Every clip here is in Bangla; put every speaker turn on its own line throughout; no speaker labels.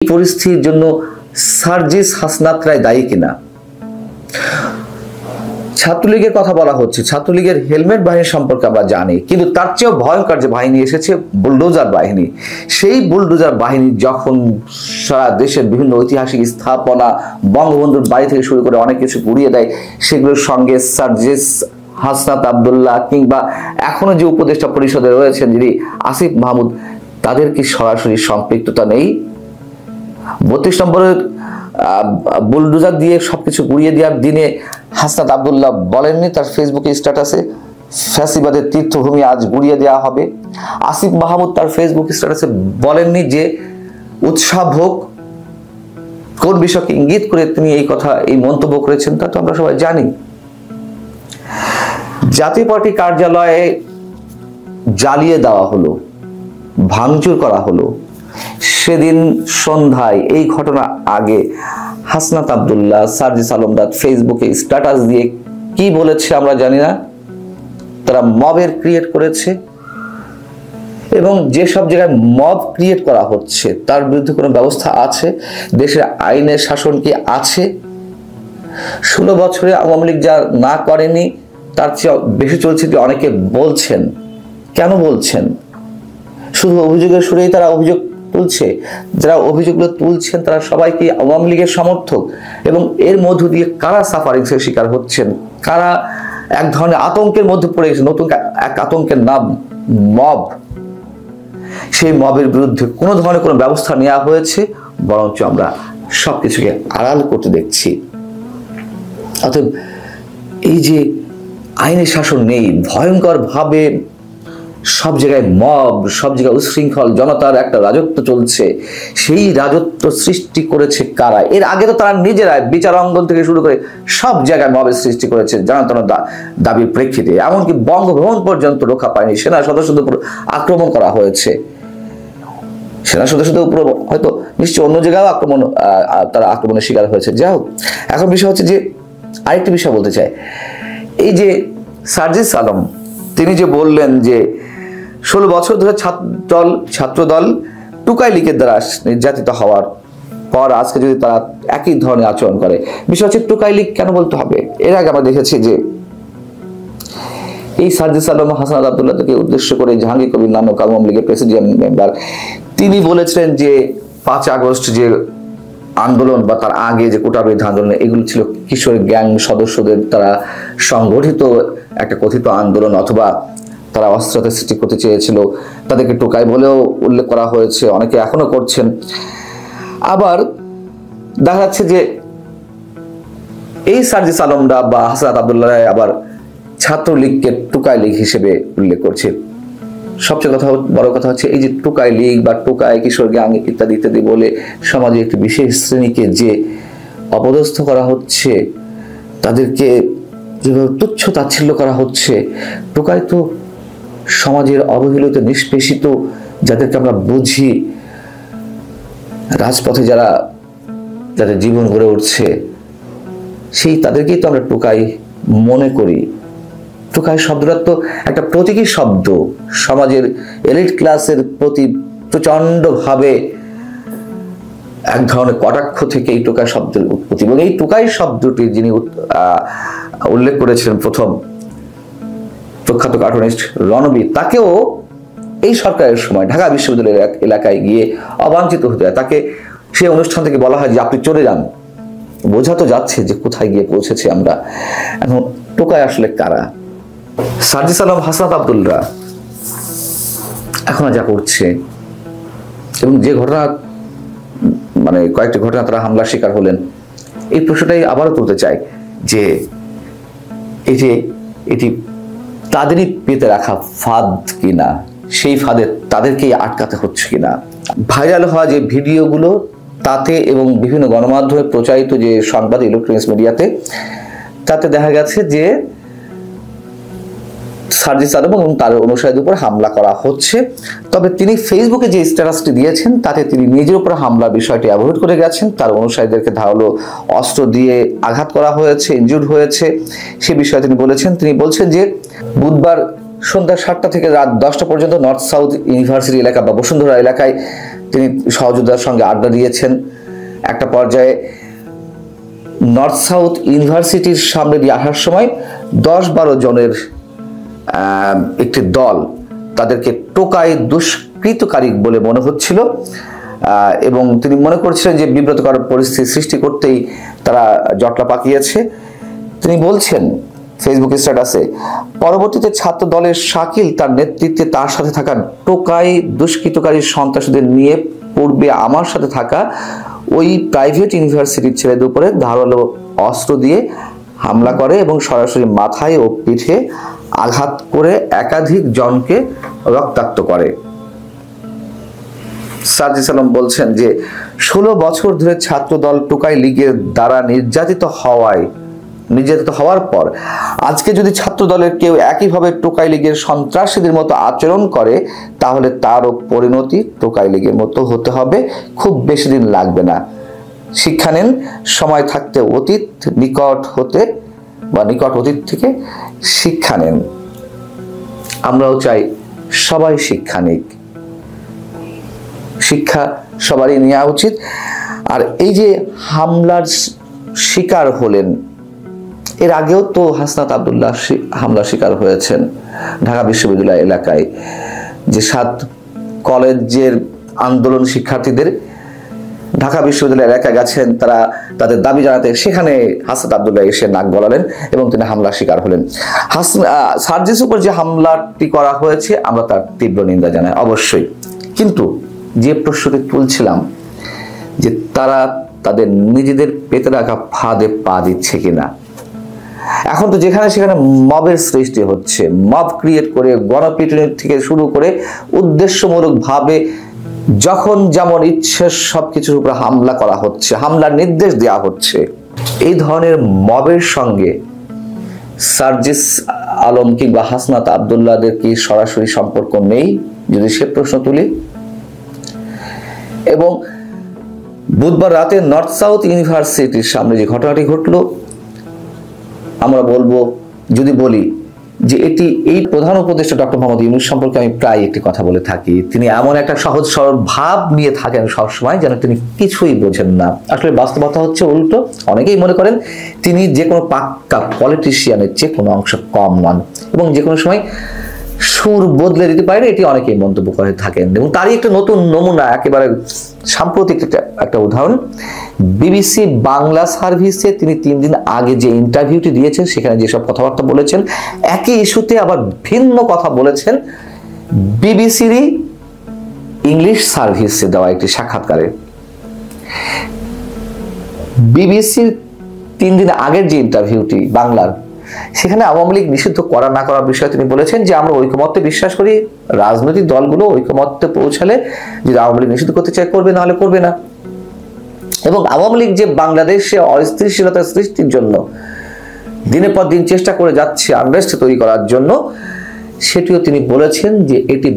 পরিস্থিতির জন্য সার্জিস হাসনাতরাই দায়ী কিনা? ছাত্রলীগের কথা বলা হচ্ছে, ছাত্রলীগের হেলমেট বাহিনী সম্পর্কে আমরা জানি, কিন্তু তার চেয়েও ভয়ঙ্কর যে বাহিনী এসেছে বুলডোজার বাহিনী। সেই বুলডোজার বাহিনী যখন সারা দেশের বিভিন্ন ঐতিহাসিক স্থাপনা, বঙ্গবন্ধুর বাড়ি থেকে শুরু করে অনেক কিছু পুড়িয়ে দেয়, সেগুলোর সঙ্গে সার্জিস হাসনাত আবদুল্লাহ কিংবা এখনো যে উপদেষ্টা পরিষদে রয়েছেন যিনি আসিফ মাহমুদ, তাদের কি সরাসরি সম্পৃক্ততা নেই? 32 নম্বরের বুলডোজার দিয়ে সবকিছু গুড়িয়ে দেওয়ার দিনে হাসনাত আবদুল্লাহ বলেননি তার ফেসবুকে স্ট্যাটাসে ফ্যাসিবাদের তীর্থভূমি আজ গুড়িয়ে দেওয়া হবে? আসিফ মাহমুদ তার ফেসবুক স্ট্যাটাসে বলেননি যে উৎসব হোক? কোন বিষয়কে ইঙ্গিত করে তিনি এই কথা, এই মন্তব্য করেছেন তা তো আমরা সবাই জানি। জাতীয় পার্টি কার্যালয়ে জ্বালিয়ে দেওয়া হলো, ভাঙচুর করা হলো। সেদিন সন্ধ্যায় এই ঘটনা আগে হাসনাত আবদুল্লাহ, সার্জিস আলমদার ফেসবুকে স্ট্যাটাস দিয়ে কি বলেছে আমরা জানি না। তারা মবের ক্রিয়েট করেছে এবং যেসব জায়গায় মব ক্রিয়েট করা হচ্ছে তার বিরুদ্ধে কোনো ব্যবস্থা আছে? দেশের আইনের শাসন কি আছে? 16 বছরে আওয়ামী লীগ যা না করেনি তার চেয়ে বেশি চলছে যে অনেকে বলছেন। কেন বলছেন? শুধু অভিযোগের সুরেই তারা অভিযোগ তুলছে? যারা অভিযোগগুলো তুলছেন তারা সবাই কি আওয়ামী লীগের সমর্থক? এবং এর মধ্য দিয়ে কারা সাফারিংসের শিকার হচ্ছেন? কারা এক ধরনের আতঙ্কের মধ্যে পড়ে গেছে? নতুন এক আতঙ্কের নাম মব। সেই মবের বিরুদ্ধে কোনো ধরনের কোনো ব্যবস্থা নেওয়া হয়েছে? বরঞ্চ আমরা সবকিছুকে আড়াল করতে দেখছি। অতএব এই যে আইনের শাসন নেই, ভয়ঙ্কর ভাবে সব জায়গায় মব, সব জায়গায় উশৃঙ্খল জনতার একটা রাজত্ব চলছে, সেই রাজত্ব সৃষ্টি করেছে কারা? এর আগে তো তারা নিজেরাই বিচার অঙ্গন থেকে শুরু করে সব জায়গায় মবের সৃষ্টি করেছে জানাতন দাবির প্রেক্ষিতে। এমনকি বঙ্গভবন পর্যন্ত রক্ষা পায়নি, সেনা সদস্যদের উপর আক্রমণ করা হয়েছে। সেনা সদস্যদের উপর হয়তো নিশ্চয়ই অন্য জায়গায় তারা আক্রমণের শিকার হয়েছে। যাই হোক, এখন বিষয় হচ্ছে যে আরেকটি বিষয় বলতে চাই। এই যে সার্জিস আলম তিনি যে বললেন যে 16 বছর ধরে ছাত্রদল টুকাই লীগের দ্বারা নির্যাতিত হওয়ার পর আজকে যদি তারা একই ধরনের আচরণ করে, বিষয় হচ্ছে টুকাই লীগ কেন বলতে হবে? এর আগে আমরা দেখেছি যে এই সার্জিস আলম হাসনাত আবদুল্লাহকে উদ্দেশ্য করে জাহাঙ্গীর কবির নামক আওয়ামী লীগের প্রেসিডিয়াম মেম্বার তিনি বলেছিলেন যে 5 আগস্ট যে আন্দোলন বা তার আগে যে কোটাবিরোধী আন্দোলন, এগুলো ছিল কিশোর গ্যাং সদস্যদের তারা সংগঠিত একটা কথিত আন্দোলন, অথবা তারা অস্ত্রতা সৃষ্টি করতে চেয়েছিল। তাদেরকে টোকাই বলেও উল্লেখ করা হয়েছে, অনেকে এখনো করছেন। আবার দেখা যাচ্ছে যে এই সার্জিস আলমরা বা হাসনাত আবদুল্লাহ আবার ছাত্রলীগকে টুকাই লীগ হিসেবে উল্লেখ করছে। সবচেয়ে বড় কথা হচ্ছে এই যে টুকাই লীগ বা টুকাই কিশোর গ্যাং ইত্যাদি ইত্যাদি বলে সমাজে একটি বিশেষ শ্রেণীকে যে অপদস্থ করা হচ্ছে, তাদেরকে যেভাবে তুচ্ছ তাচ্ছিল্য করা হচ্ছে। টুকাই তো সমাজের অবহেলিত, নিষ্পেষিত, যাদেরকে আমরা বুঝি রাজপথে যাদের জীবন গড়ে উঠছে, সেই তাদেরকেই তো আমরা টুকাই মনে করি। টুকাই শব্দটা তো একটা প্রতীকী শব্দ, সমাজের এলিট ক্লাসের প্রতি প্রচন্ড ভাবে এক ধরনের কটাক্ষ থেকে এই টুকাই শব্দের উৎপত্তি। এবং এই টুকাই শব্দটি যিনি উল্লেখ করেছিলেন প্রথম প্রখ্যাত কার্টুনিস্ট রণবীর, তাকেও এই সরকারের সময় ঢাকা বিশ্ববিদ্যালয়ের এলাকায় গিয়ে অবাঞ্ছিত হতে হয়। তাকে সেই অনুষ্ঠান থেকে বলা হয় যে আপনি চলে যান। বোঝা তো যাচ্ছে যে কোথায় গিয়ে পৌঁছেছে আমরা। এখন টুকাই আসলে কারা? সার্জিস আলম, হাসনাত আবদুল্লাহ এখন যা করছে এবং যে ঘটনা, মানে কয়েকটি ঘটনা তারা হামলার শিকার হলেন, এই প্রশ্নটাই আবারও তুলতে চাই যে এটি তাদেরই পেতে রাখা ফাঁদ কিনা, সেই ফাঁদে তাদেরকেই আটকাতে হচ্ছে কিনা। ভাইরাল হওয়া যে ভিডিওগুলো তাতে এবং বিভিন্ন গণমাধ্যমে প্রচারিত যে সংবাদ ইলেকট্রনিক্স মিডিয়াতে, তাতে দেখা গেছে যে সার্জিস আলম এবং তার অনুসারীদের উপর হামলা করা হচ্ছে। তবে তিনি ফেসবুকে যে স্ট্যাটাসটি দিয়েছেন তাতে তিনি নিজের উপর হামলার বিষয়টি অ্যাভয়েড করে গেছেন। তার অনুসারীদেরকে ধারালো অস্ত্র দিয়ে আঘাত করা হয়েছে, ইনজুর্ড হয়েছে, সে বিষয়ে তিনি বলেছেন। তিনি বলছেন যে বুধবার সন্ধ্যা 7টা থেকে রাত 10টা পর্যন্ত নর্থ সাউথ ইউনিভার্সিটি এলাকা বা বসুন্ধরা এলাকায় তিনি সহযোদ্ধার সঙ্গে আড্ডা দিয়েছেন। একটা পর্যায়ে নর্থ সাউথ ইউনিভার্সিটির সামনে দিয়ে আসার সময় 10-12 জনের একটি দল, তাদেরকে টোকাই দুষ্কৃতকারী বলে মনে হচ্ছিল এবং তিনি মনে করছিলেন যে বিব্রতকর পরিস্থিতি সৃষ্টি করতেই তারা জটলা পাকিয়েছে। তিনি বলছেন ফেসবুক স্ট্যাটাসে, পরবর্তীতে ছাত্র দলের শাকিল তার নেতৃত্বে তার সাথে থাকা টোকাই দুষ্কৃতকারী সন্ত্রাসীদের নিয়ে পূর্বে আমার সাথে থাকা ওই প্রাইভেট ইউনিভার্সিটির ছেলেদের উপরে ধারালো অস্ত্র দিয়ে হামলা করে এবং সরাসরি মাথায় ও পিঠে আঘাত করে একাধিক জনকে রক্তাক্ত করে। সার্জিস আলম বলছেন যে 16 বছর ধরে ছাত্র দল টোকাই লীগের দ্বারা নির্যাতিত হওয়ার পর আজকে যদি ছাত্র দলের কেউ একইভাবে টোকাই লীগের সন্ত্রাসীদের মতো আচরণ করে, তাহলে তারও পরিণতি টোকাই লীগের মতো হতে হবে। খুব বেশি দিন লাগবে না। শিক্ষা নেন, সময় থাকতে নিকট অতীত থেকে শিক্ষা নেন। আমরাও চাই সবাই শিক্ষা নিক, শিক্ষা সবারই নেওয়া উচিত। আর এই যে হামলার শিকার হলেন, এর আগেও তো হাসনাত আব্দুল্লাহ হামলার শিকার হয়েছেন ঢাকা বিশ্ববিদ্যালয় এলাকায়, যে 7 কলেজের আন্দোলন শিক্ষার্থীদের ঢাকা বিশ্ববিদ্যালয় এলাকায় গেছেন তারা তাদের দাবি জানাতে, সেখানে হাসনাত আব্দুল্লাহ এসে নাক গলালেন এবং তিনি হামলার শিকার হলেন। সার্জিস উপর যে হামলাটি করা হয়েছে আমরা তার তীব্র নিন্দা জানাই অবশ্যই, কিন্তু যে প্রশ্নটি তুলছিলাম যে তারা তাদের নিজেদের পেতে রাখা ফাঁদে পা দিচ্ছে কিনা। এখন তো যেখানে সেখানে মবের সৃষ্টি হচ্ছে, মব ক্রিয়েট করে গণপিটুনি থেকে শুরু করে উদ্দেশ্যমূলক ভাবে যখন যেমন ইচ্ছে সবকিছুর উপর হামলা করা হচ্ছে, হামলার নির্দেশ দেওয়া হচ্ছে। এই ধরনের মবের সঙ্গে সার্জিস আলম কিংবা হাসনাত আব্দুল্লাহদের কি সরাসরি সম্পর্ক নেই, যদি সে প্রশ্ন তুলি। এবং বুধবার রাতে নর্থ সাউথ ইউনিভার্সিটির সামনে যে ঘটনাটি ঘটলো, আমরা বলি যে এই প্রধান উপদেষ্টা ডক্টর মোহাম্মদ ইউনূস সম্পর্কে আমি প্রায় একটি কথা বলে থাকি, তিনি এমন একটা সহজ সরল ভাব নিয়ে থাকেন সবসময় যেন তিনি কিছুই বোঝেন না। আসলে বাস্তবতা হচ্ছে উল্টো। অনেকেই মনে করেন তিনি যে কোনো পাক্কা পলিটিশিয়ানের চেয়ে কোনো অংশ কম নন এবং যে কোনো সময় সুর বদলে দিতে পারে, এটি অনেকেই মন্তব্য করে থাকেন। এবং তারই একটা নতুন নমুনা, একেবারে সাম্প্রতিক একটা উদাহরণ, বিবিসি বাংলা সার্ভিসে তিনি 3 দিন আগে যে ইন্টারভিউটি দিয়েছেন, সেখানে যেসব কথাবার্তা বলেছেন, একই ইস্যুতে আবার ভিন্ন কথা বলেছেন বিবিসিরই ইংলিশ সার্ভিসে দেওয়া একটি সাক্ষাৎকারে। বিবিসির 3 দিন আগের যে ইন্টারভিউটি বাংলার, সেখানে আওয়ামী লীগ নিষিদ্ধ করা না করার বিষয়ে তিনি বলেছেন যে আমরা ঐকমত্যে বিশ্বাস করি, রাজনৈতিক দলগুলো ঐকমত্যে পৌঁছালে যদি আওয়ামী লীগ নিষিদ্ধ করতে চায় করবে, না হলে করবে না। এবং আওয়ামী লীগ যে বাংলাদেশে অস্থিতিশীলতা সৃষ্টির জন্য দিনের পর দিন চেষ্টা করে যাচ্ছে আনরেস্ট তৈরি করার জন্য, সেটিও তিনি বলেছেন যে এটি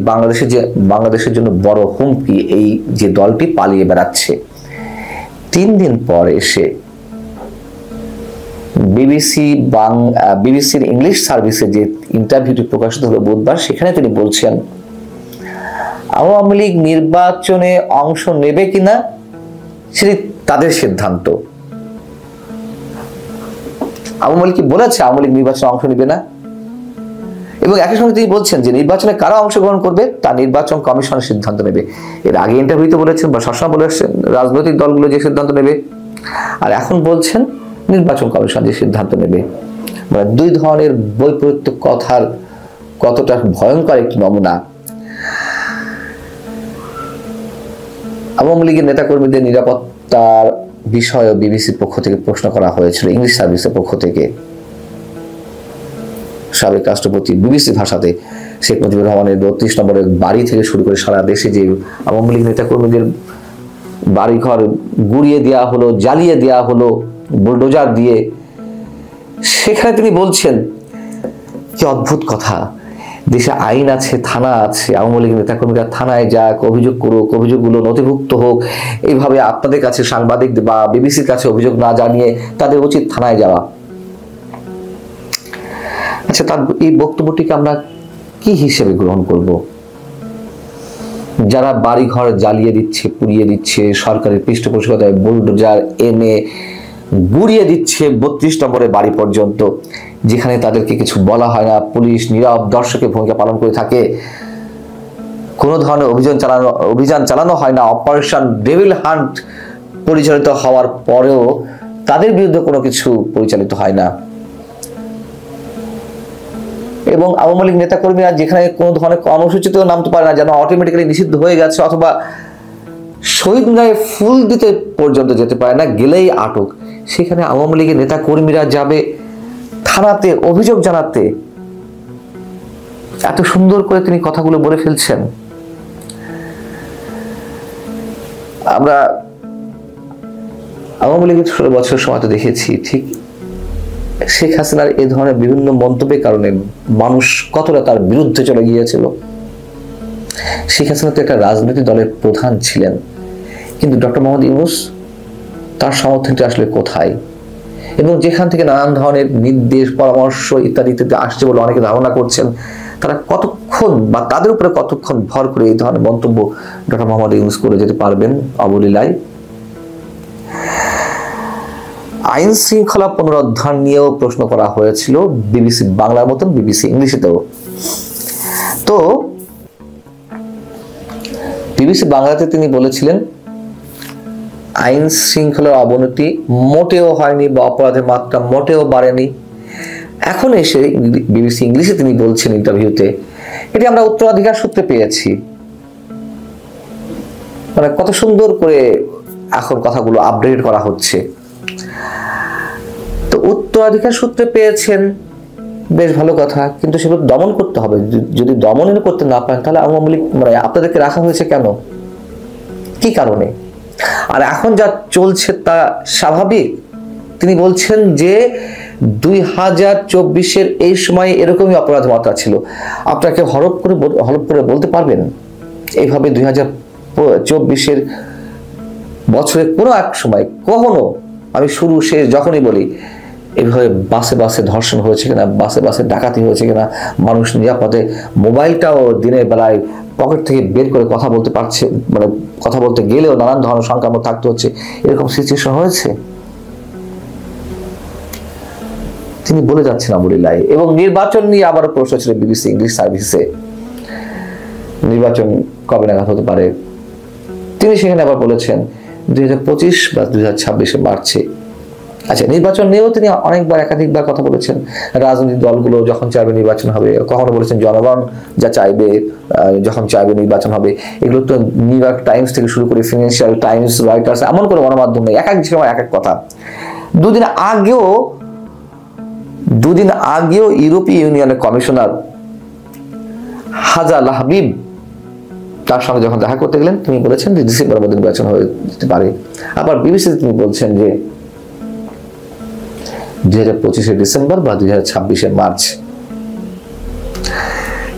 বাংলাদেশের জন্য বড় হুমকি, এই যে দলটি পালিয়ে বেড়াচ্ছে। 3 দিন পর এসে বিবিসির ইংলিশ সার্ভিসে যে ইন্টারভিউটি প্রকাশিত হলো বুধবার, সেখানে তিনি বলছেন আওয়ামী লীগ নির্বাচনে অংশ নেবে কিনা সেটি তাদের সিদ্ধান্ত। আওয়ামী লীগ কি বলেছে আওয়ামী লীগ নির্বাচনে অংশ নেবে না? এবং একই সঙ্গে তিনি বলছেন যে নির্বাচনে কারা অংশগ্রহণ করবে তা নির্বাচন কমিশনের সিদ্ধান্ত নেবে। এর আগে ইন্টারভিউতে বলেছেন বা সবসময় বলে আসছেন রাজনৈতিক দলগুলো যে সিদ্ধান্ত নেবে, আর এখন বলছেন নির্বাচন কমিশন যে সিদ্ধান্ত নেবে। মানে 2 ধরনের বৈপরীত্য কথার কতটা ভয়ঙ্কর একটি নমুনা। আওয়ামী লীগের নেতাকর্মীদের নিরাপত্তার বিষয়ে বিবিসির পক্ষ থেকে প্রশ্ন করা হয়েছিল, ইংলিশ সার্ভিসের পক্ষ থেকে। সাবেক রাষ্ট্রপতি বিবিসি ভাষাতে শেখ মুজিবুর রহমানের 32 নম্বরের বাড়ি থেকে শুরু করে সারা দেশে যে আওয়ামী লীগ নেতাকর্মীদের বাড়িঘর গুড়িয়ে দেওয়া হলো, জ্বালিয়ে দেওয়া হলো বুলডোজার দিয়ে, সেখানে তিনি বলছেন কি অদ্ভুত কথা, দেশে আইন আছে, থানা আছে, আওয়ামী লীগ নেতাকর্মীরা থানায় যাক, অভিযোগ করুক, অভিযোগগুলো নথিভুক্ত হোক। এইভাবে আপনাদের কাছে সাংবাদিক বা বিবিসির কাছে অভিযোগ না জানিয়ে তাদের উচিত থানায় যাওয়া। আচ্ছা, তার এই বক্তব্যটিকে আমরা কি হিসেবে গ্রহণ করব? যারা বাড়িঘর জ্বালিয়ে দিচ্ছে, পুড়িয়ে দিচ্ছে, সরকারের পৃষ্ঠপোষকতায় বুলডোজার এনে গুড়িয়ে দিচ্ছে 32 নম্বরের বাড়ি পর্যন্ত, যেখানে তাদেরকে কিছু বলা হয় না, পুলিশ নীরব দর্শকের ভূমিকা পালন করে থাকে, কোনো ধরনের অভিযান চালানো হয় না। অপারেশন ডেভিল হান্ট পরিচালিত হওয়ার পরেও তাদের বিরুদ্ধে কোনো কিছু পরিচালিত হয় না। এবং আওয়ামী লীগ নেতাকর্মীরা যেখানে কোনো ধরনের কর্মসূচিতেও নামতে পারে না, যেন অটোমেটিক্যালি নিষিদ্ধ হয়ে গেছে, অথবা শহীদ মিনারে ফুল দিতে পর্যন্ত যেতে পারে না, গেলেই আটক, সেখানে আওয়ামী লীগের নেতাকর্মীরা যাবে থানাতে অভিযোগ জানাতে। এত সুন্দর করে তিনি কথাগুলো বলে ফেলছেন। আমরা আওয়ামী লীগের 16 বছর সময় তো দেখেছি ঠিক শেখ হাসিনার এই ধরনের বিভিন্ন মন্তব্যের কারণে মানুষ কতটা তার বিরুদ্ধে চলে গিয়েছিল। শেখ হাসিনা তো একটা রাজনৈতিক দলের প্রধান ছিলেন, কিন্তু ডক্টর মোহাম্মদ ইউনূস তার সমর্থনটি আসলে কোথায়, এবং যেখান থেকে নানান ধরনের নির্দেশ, পরামর্শ ইত্যাদি ইত্যাদি আসছে বলে অনেকে ধারণা করছেন, তারা কতক্ষণ বা তাদের উপরে কতক্ষণ ভর করে এই ধরনের মন্তব্য ডক্টর মোহাম্মদ ইউনূস করে যেতে পারবেন অবলীলায়। আইন শৃঙ্খলা পুনরুদ্ধার নিয়েও প্রশ্ন করা হয়েছিল বিবিসি বাংলার মতন বিবিসি ইংলিশেতেও। তো বিবিসি বাংলাতে তিনি বলেছিলেন আইন শৃঙ্খলার অবনতি মোটেও হয়নি বা অপরাধের মাত্রা মোটেও বাড়েনি। এখন এসে বিবিসি ইংলিশে তিনি বলছেন ইন্টারভিউতে, এটি আমরা উত্তরাধিকার সূত্রে পেয়েছি। মানে কত সুন্দর করে এখন কথাগুলো আপডেট করা হচ্ছে। তো উত্তরাধিকার সূত্রে পেয়েছেন, বেশ ভালো কথা, কিন্তু সেগুলো দমন করতে হবে। যদি দমন করতে না পারেন তাহলে আওয়ামী লীগ মানে আপনাদেরকে রাখা হয়েছে কেন, কি কারণে? আর এখন যা চলছে তা স্বাভাবিক। তিনি বলছেন যে 2024-এর এই সময় এরকমই অপরাধ মাত্রা ছিল। আপনাকে হলফ করে বলতে পারবেন এইভাবে 2024-এর বছরের কোনো এক সময় কখনো, আমি শুরু শেষ যখনই বলি, এইভাবে বাসে বাসে ধর্ষণ হয়েছে কিনা, বাসে বাসে ডাকাতি হয়েছে কিনা, মানুষ নিরাপদে মোবাইলটাও দিনের বেলায় পকেট থেকে বের করে কথা বলতে পারছে, মানে কথা বলতে গেলেও নানান ধরনের সংক্রমণ থাকতে হচ্ছে, এরকম সিচুয়েশন হয়েছে? তিনি বলে যাচ্ছেন অবলীলায়। এবং নির্বাচন নিয়ে আবারও প্রশ্ন ছিল বিবিসি ইংলিশ সার্ভিসে, নির্বাচন কবে নাগাদ হতে পারে। তিনি সেখানে আবার বলেছেন 2025 বা 2026 মার্চে। আচ্ছা, নির্বাচন নিয়েও তিনি অনেকবার একাধিকবার কথা বলেছেন। রাজনৈতিক দলগুলো যখন চাইবে নির্বাচন হবে, কখনো বলেছেন জনগণ যা চাইবে যখন চাইবে নির্বাচন হবে। এগুলো তো নিউ ইয়র্ক টাইমস থেকে শুরু করে ফিনান্সিয়াল টাইমস, রয়টার্স, এমন করে গণমাধ্যম নেই, এক এক সময় এক এক কথা। দুদিন আগেও ইউরোপীয় ইউনিয়নের কমিশনার হাজা লাহবিব তার সঙ্গে যখন দেখা করতে গেলেন তিনি বলেছেন যে ডিসেম্বরের মধ্যে নির্বাচন হয়ে যেতে পারে। আবার বিবিসিতে তিনি বলছেন যে 2025 ডিসেম্বর বা 2026 মার্চ।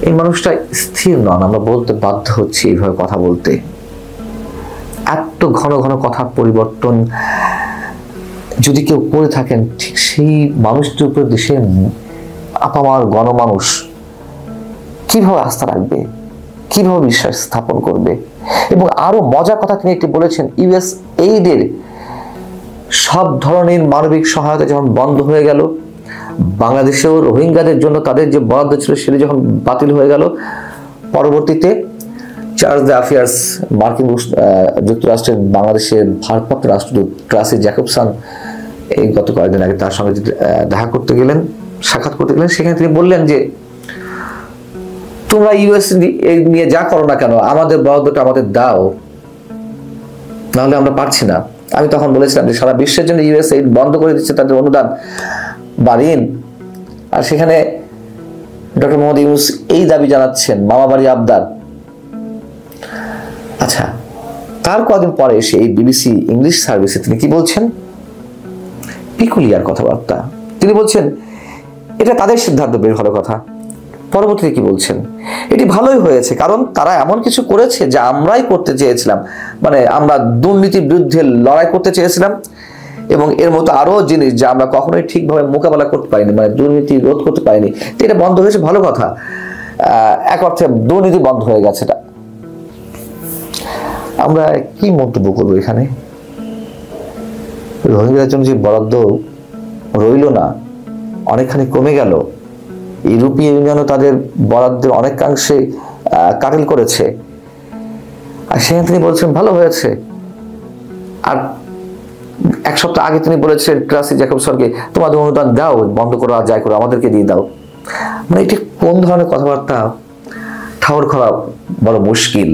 এই মানুষটা স্থির নন, আমরা বলতে বাধ্য হচ্ছি এইভাবে কথা বলতে। এত ঘন ঘন কথার পরিবর্তন যদি কেউ করে থাকেন, ঠিক সেই মানুষটির উপর দেশের আপামার গণমানুষ কিভাবে আস্থা রাখবে, কিভাবে বিশ্বাস স্থাপন করবে? এবং আরো মজার কথা তিনি একটি বলেছেন, ইউএস এইডের সব ধরনের মানবিক সহায়তা যখন বন্ধ হয়ে গেল, বাংলাদেশেও রোহিঙ্গাদের জন্য তাদের যে বরাদ্দ ছিল সেটি যখন বাতিল হয়ে গেল, পরবর্তীতে চার্জ দ্য অ্যাফেয়ার্স মার্কিন যুক্তরাষ্ট্রের বাংলাদেশের ভারপ্রাপ্ত রাষ্ট্রদূত ট্রাসি জ্যাকবসন এই গত কয়েকদিন আগে তার সঙ্গে দেখা করতে গেলেন, সাক্ষাৎ করতে গেলেন, সেখানে তিনি বললেন যে তোমরা ইউএস নিয়ে যা করো না কেন, আমাদের বরাদ্দটা আমাদের দাও, নাহলে আমরা পারছি না। আমি তখন বলেছিলাম যে সারা বিশ্বের জন্য ইউএস এইড বন্ধ করে দিচ্ছে তাদের অনুদান বা ঋণ, আর সেখানে ডক্টর মোহাম্মদ ইউনূস এই দাবি জানাচ্ছেন, মামা বাড়ি আবদার। আচ্ছা, তার কদিন পরে এসে এই বিবিসি ইংলিশ সার্ভিসে তিনি কি বলছেন? পিকুলিয়ার কথাবার্তা। তিনি বলছেন এটা তাদের সিদ্ধান্ত, বের ভালো কথা। পরবর্তীতে কি বলছেন? এটি ভালোই হয়েছে, কারণ তারা এমন কিছু করেছে যা আমরাই করতে চেয়েছিলাম, মানে আমরা দুর্নীতির বিরুদ্ধে লড়াই করতে চেয়েছিলাম, এবং এর মতো আরো জিনিস যা আমরা কখনোই ঠিকভাবে মোকাবেলা করতে পারিনি, মানে দুর্নীতি রোধ করতে পারিনি। তো এটা বন্ধ হয়েছে, ভালো কথা। এক অর্থে দুর্নীতি বন্ধ হয়ে গেছে। এটা আমরা কি মন্তব্য করবো এখানে? রোহিঙ্গাদের জন্য যে বরাদ্দ রইল না, অনেকখানি কমে গেল। ইউরোপীয় ইউনিয়নও তাদের বরাদ্দের অনেকাংশে কাটেল করেছে, আর সেখানে তিনি বলছেন ভালো হয়েছে। আর এক সপ্তাহ আগে তিনি বলেছেন ক্রাসি জ্যাকবসনকে, তোমাদের অনুদান দাও, বন্ধ করো আর যাই করো, আমাদেরকে দিয়ে দাও। মানে এটি কোন ধরনের কথাবার্তা? ঠাউর করা বড় মুশকিল।